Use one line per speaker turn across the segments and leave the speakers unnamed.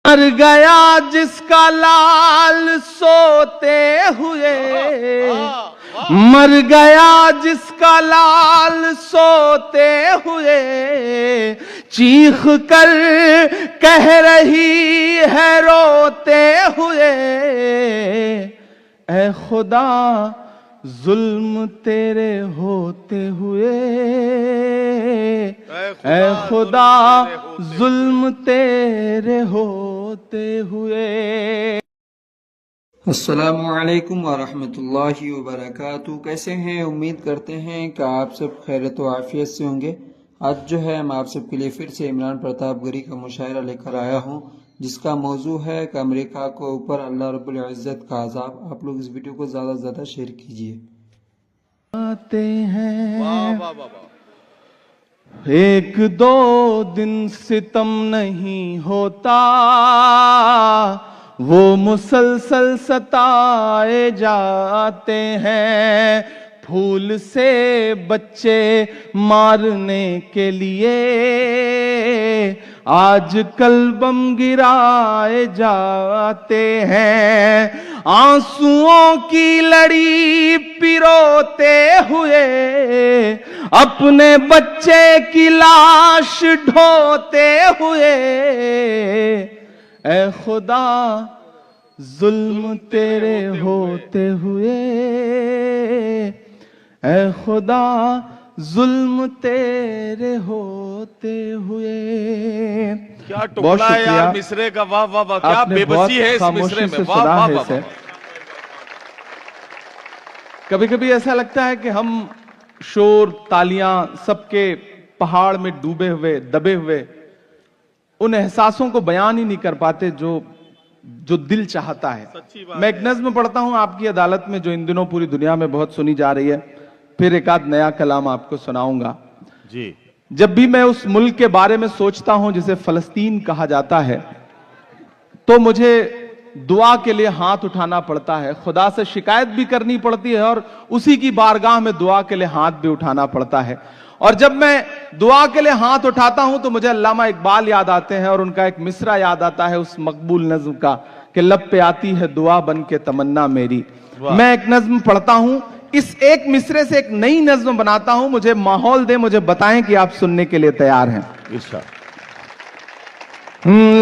मर गया जिसका लाल सोते हुए, मर गया जिसका लाल सोते हुए, चीख कर कह रही है रोते हुए, ऐ खुदा जुल्म तेरे होते हुए, ऐ खुदा जुल्म तेरे होते हुए।
अस्सलामु अलैकुम वरहमतुल्लाहि वबरकातुहू। कैसे हैं? उम्मीद करते हैं कि आप सब खैरियत व आफियत से होंगे। आज जो है मैं आप सब के लिए फिर से इमरान प्रतापगढ़ी का मुशायरा लेकर आया हूँ, जिसका मौजू है कि अमेरिका को ऊपर अल्लाह रब्बुल इज़्ज़त का अज़ाब। आप लोग इस वीडियो को ज़्यादा से ज़्यादा शेयर कीजिए।
आते हैं एक दो दिन सितम नहीं होता, वो मुसलसल सताए जाते हैं। फूल से बच्चे मारने के लिए आजकल बम गिराए जाते हैं। आंसुओं की लड़ी पिरोते हुए अपने बच्चे की लाश ढोते हुए, ऐ खुदा जुल्म तेरे होते हुए, ऐ खुदा जुल्म तेरे होते हुए।
क्या टुकड़ा है यार मिसरे का, वाह वाह वाह, क्या बेबसी है इस मिसरे में, वाह वाह वाह।
कभी कभी ऐसा लगता है कि हम शोर तालियां सबके पहाड़ में डूबे हुए दबे हुए उन एहसासों को बयान ही नहीं कर पाते जो दिल चाहता है। मैं एक नज्म पढ़ता हूं आपकी अदालत में, जो इन दिनों पूरी दुनिया में बहुत सुनी जा रही है। फिर एक आध नया कलाम आपको सुनाऊंगा
जी।
जब भी मैं उस मुल्क के बारे में सोचता हूं जिसे फलस्तीन कहा जाता है, तो मुझे दुआ के लिए हाथ उठाना पड़ता है, खुदा से शिकायत भी करनी पड़ती है और उसी की बारगाह में दुआ के लिए हाथ भी उठाना पड़ता है। और जब मैं दुआ के लिए हाथ उठाता हूं तो मुझे अल्लामा इकबाल याद आते हैं और उनका एक मिसरा याद आता है उस मकबूल नज्म का कि लब पे आती है दुआ बन के तमन्ना मेरी। मैं एक नज्म पढ़ता हूं, इस एक मिसरे से एक नई नज्म बनाता हूं। मुझे माहौल दे, मुझे बताएं कि आप सुनने के लिए तैयार हैं।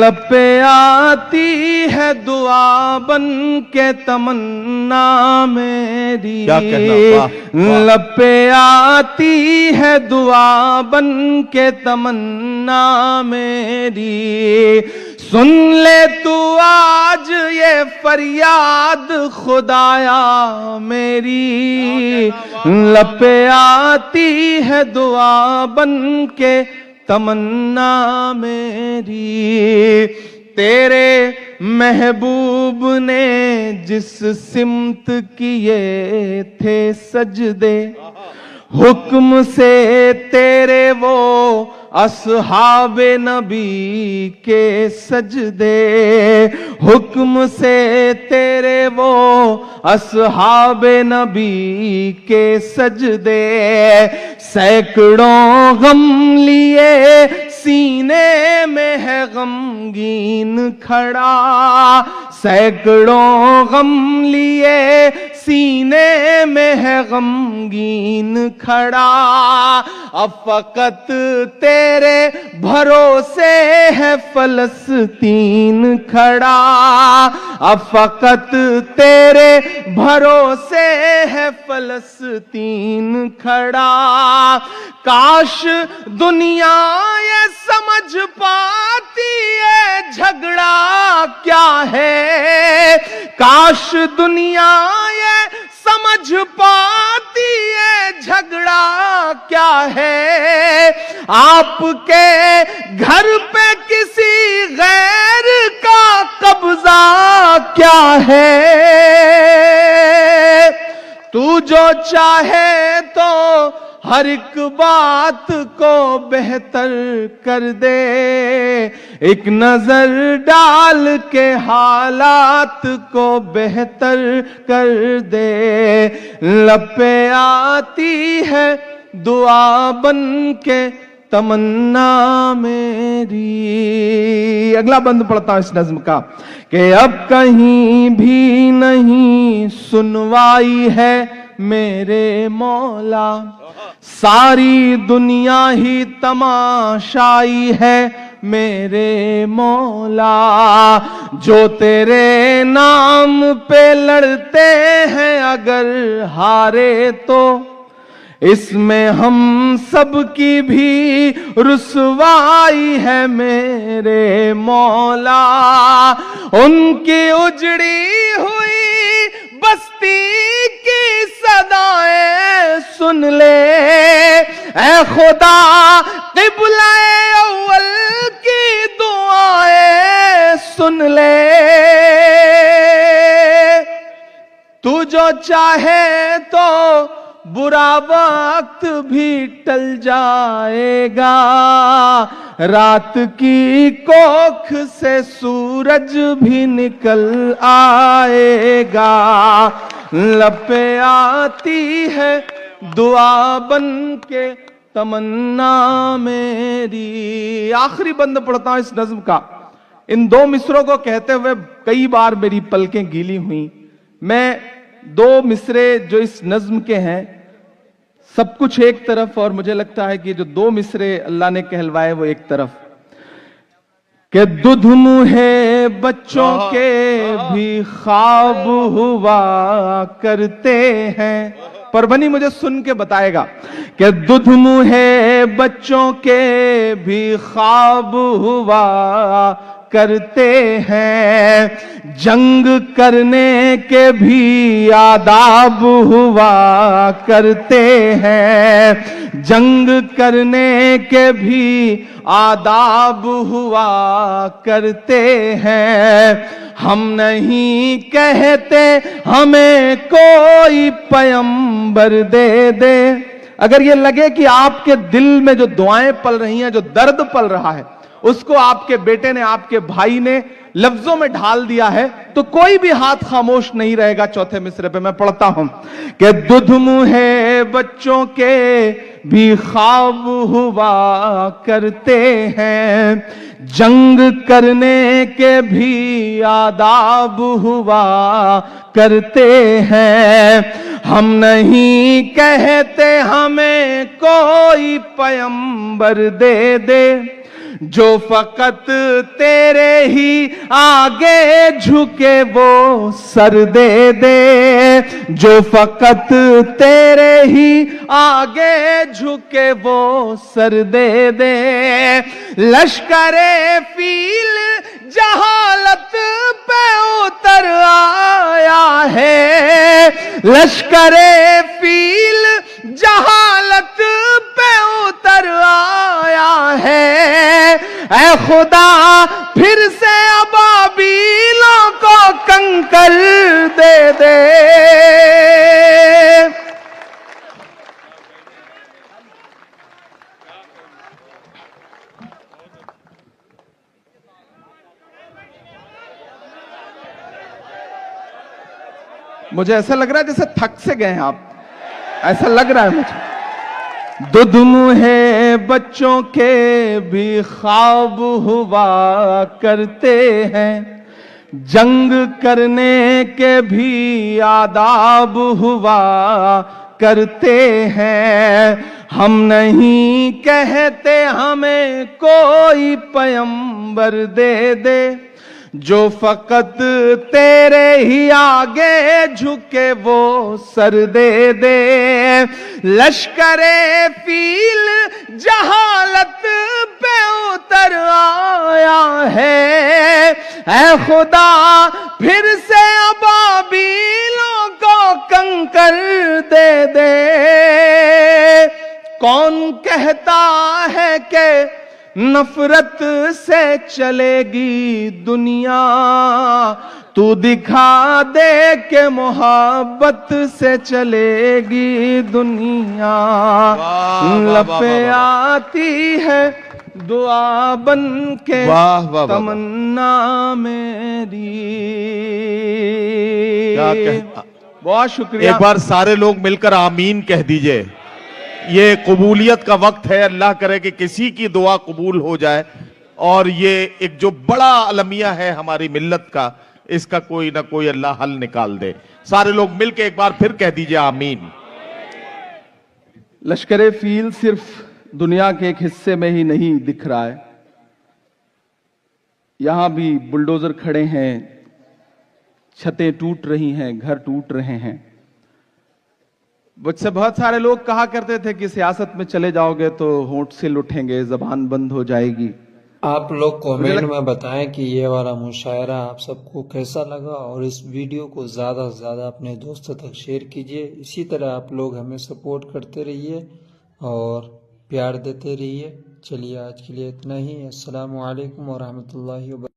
लब पे आती है दुआ बन के तमन्ना मेरी, लब पे आती है दुआ बन के तमन्ना मेरी। सुन ले तू आज ये फरियाद खुदाया मेरी, लब पे आती है दुआ बन के तमन्ना मेरी। तेरे महबूब ने जिस सिमत किए थे सजदे, हुक्म से तेरे वो अस्हाबे नबी के सजदे, हुक्म से तेरे वो अस्हाबे नबी के सजदे। सैकड़ों गम लिए सीने में है गमगीन खड़ा, सैकड़ों गम लिए सीने में है गमगीन खड़ा। अब फकत तेरे भरोसे है फलस्तीन खड़ा, अब फकत तेरे भरोसे है फलस्तीन खड़ा। काश दुनिया ये समझ पाती है झगड़ा क्या है, काश दुनिया ये समझ पाती है झगड़ा क्या है। आपके घर पे किसी गैर का कब्जा क्या है। तू जो चाहे तो हर एक बात को बेहतर कर दे, एक नजर डाल के हालात को बेहतर कर दे। लब पे आती है दुआ बन के तमन्ना मेरी। अगला बंद पढ़ता हूं इस नज्म का कि अब कहीं भी नहीं सुनवाई है मेरे मौला, सारी दुनिया ही तमाशाई है मेरे मौला। जो तेरे नाम पे लड़ते हैं अगर हारे तो इसमें हम सब की भी रुसवाई है मेरे मौला। उनकी उजड़ी हुई बस्ती की सदाएं सुन ले ऐ खुदा, क़िबला-ए अव्वल की दुआएं सुन ले। तू जो चाहे तो बुरा वक्त भी टल जाएगा, रात की कोख से सूरज भी निकल आएगा। लब पे आती है दुआ बन के तमन्ना मेरी। आखिरी बंद पढ़ता हूं इस नज्म का। इन दो मिसरों को कहते हुए कई बार मेरी पलकें गीली हुई। मैं दो मिसरे जो इस नज्म के हैं, सब कुछ एक तरफ, और मुझे लगता है कि जो दो मिसरे अल्लाह ने कहलवाए वो एक तरफ, कि दुध मुहे बच्चों के भी ख्वाब हुआ करते हैं। परभनी मुझे सुन के बताएगा कि दुध मुहे बच्चों के भी ख्वाब हुआ करते हैं, जंग करने के भी आदाब हुआ करते हैं, जंग करने के भी आदाब हुआ करते हैं। हम नहीं कहते हमें कोई पैगंबर दे दे। अगर ये लगे कि आपके दिल में जो दुआएं पल रही हैं, जो दर्द पल रहा है, उसको आपके बेटे ने, आपके भाई ने लफ्जों में ढाल दिया है, तो कोई भी हाथ खामोश नहीं रहेगा। चौथे मिसरे पे मैं पढ़ता हूं कि दुध मुहे बच्चों के भी ख्वाब हुआ करते हैं, जंग करने के भी आदाब हुआ करते हैं। हम नहीं कहते हमें कोई पैगंबर दे दे, जो फकत तेरे ही आगे झुके वो सर दे दे, जो फकत तेरे ही आगे झुके वो सर दे दे। लश्करे फील जहालत पे उतर आया है, लश्करे फील जहालत पे उतर आया है। ऐ खुदा फिर से अबाबीलों को कंकर दे दे। मुझे ऐसा लग रहा है जैसे थक से गए हैं आप, ऐसा लग रहा है मुझे। दुध मुहे बच्चों के भी ख्वाब हुआ करते हैं, जंग करने के भी आदाब हुआ करते हैं। हम नहीं कहते हमें कोई पैगंबर दे दे, जो फकत तेरे ही आगे झुके वो सर दे दे। लश्करे फील जहालत पे उतर आया है, ऐ खुदा फिर से अबाबीलों को कंकर दे दे। कौन कहता है कि नफरत से चलेगी दुनिया, तू दिखा दे के मोहब्बत से चलेगी दुनिया। लब पे आती है दुआ बन के तमन्ना मेरी। बहुत शुक्रिया।
एक बार सारे लोग मिलकर आमीन कह दीजिए। یہ قبولیت کا وقت ہے. اللہ کرے کہ کسی کی دعا قبول ہو جائے اور یہ ایک جو بڑا المیہ ہے ہماری ملت کا, اس کا کوئی نہ کوئی اللہ حل نکال دے. سارے لوگ مل کے ایک بار پھر کہہ دیجئے آمین.
لشکر فیل صرف دنیا کے ایک حصے میں ہی نہیں دکھ رہا ہے, یہاں بھی بلڈوزر کھڑے ہیں, چھتیں ٹوٹ رہی ہیں, گھر ٹوٹ رہے ہیں. مجھ سے بہت سارے لوگ کہا کرتے تھے کہ سیاست میں چلے جاؤ گے تو ہونٹ سے اٹھیں گے, زبان بند ہو جائے گی.
آپ لوگ کومنٹ میں بتائیں کہ یہ والا مشاعرہ آپ سب کو کیسا لگا, اور اس ویڈیو کو زیادہ سے زیادہ اپنے دوستوں تک شیئر کیجئے. اسی طرح آپ لوگ ہمیں سپورٹ کرتے رہیے اور پیار دیتے رہیے. چلیے آج کے لیے اتنا ہی. السلام علیکم ورحمۃ اللہ وبرکاتہ.